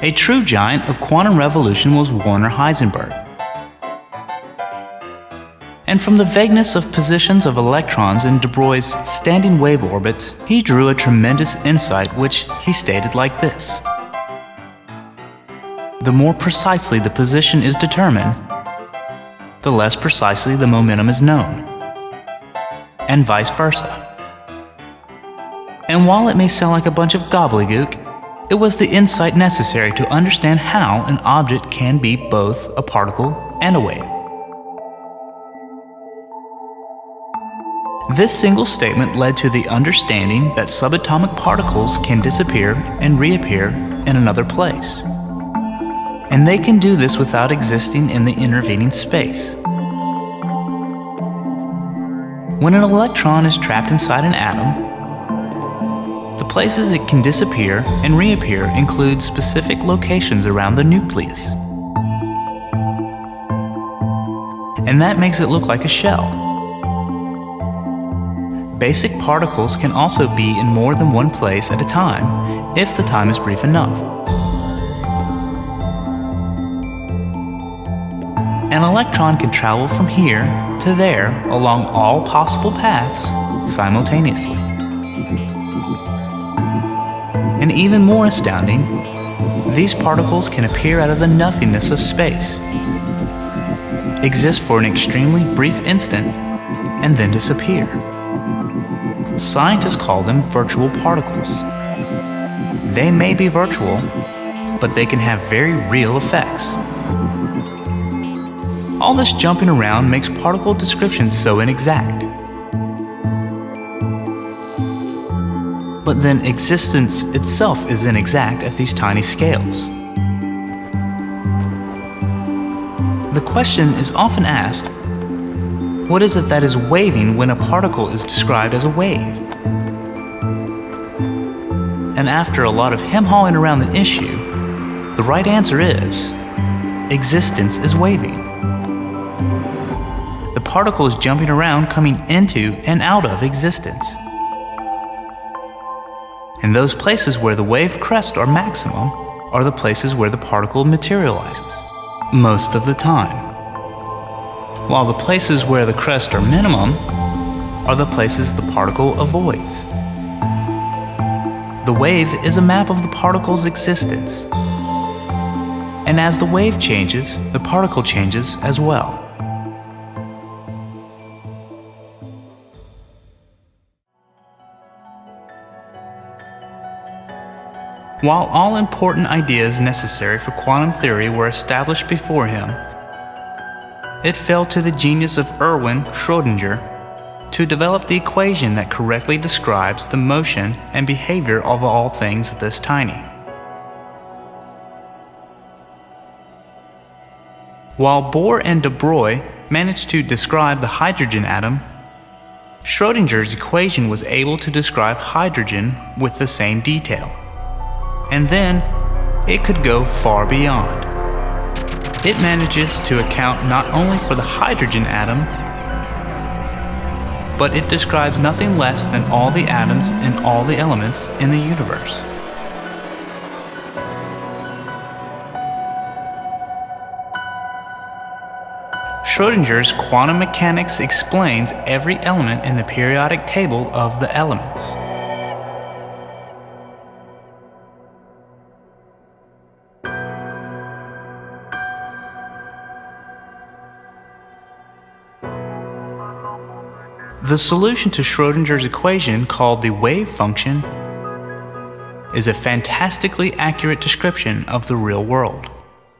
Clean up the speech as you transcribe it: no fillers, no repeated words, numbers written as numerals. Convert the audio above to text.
A true giant of quantum revolution was Werner Heisenberg. And from the vagueness of positions of electrons in de Broglie's standing wave orbits, he drew a tremendous insight which he stated like this: the more precisely the position is determined, the less precisely the momentum is known, and vice versa. And while it may sound like a bunch of gobbledygook, it was the insight necessary to understand how an object can be both a particle and a wave. This single statement led to the understanding that subatomic particles can disappear and reappear in another place. And they can do this without existing in the intervening space. When an electron is trapped inside an atom, the places it can disappear and reappear include specific locations around the nucleus. And that makes it look like a shell. Basic particles can also be in more than one place at a time, if the time is brief enough. An electron can travel from here to there along all possible paths simultaneously. And even more astounding, these particles can appear out of the nothingness of space, exist for an extremely brief instant, and then disappear. Scientists call them virtual particles. They may be virtual, but they can have very real effects. All this jumping around makes particle description so inexact. But then existence itself is inexact at these tiny scales. The question is often asked, what is it that is waving when a particle is described as a wave? And after a lot of hem-hawing around the issue, the right answer is, existence is waving. The particle is jumping around, coming into and out of existence. And those places where the wave crests are maximum are the places where the particle materializes, most of the time. While the places where the crests are minimum are the places the particle avoids. The wave is a map of the particle's existence. And as the wave changes, the particle changes as well. While all important ideas necessary for quantum theory were established before him, it fell to the genius of Erwin Schrödinger to develop the equation that correctly describes the motion and behavior of all things this tiny. While Bohr and de Broglie managed to describe the hydrogen atom, Schrödinger's equation was able to describe hydrogen with the same detail. And then it could go far beyond. It manages to account not only for the hydrogen atom, but it describes nothing less than all the atoms and all the elements in the universe. Schrödinger's quantum mechanics explains every element in the periodic table of the elements. The solution to Schrödinger's equation, called the wave function, is a fantastically accurate description of the real world.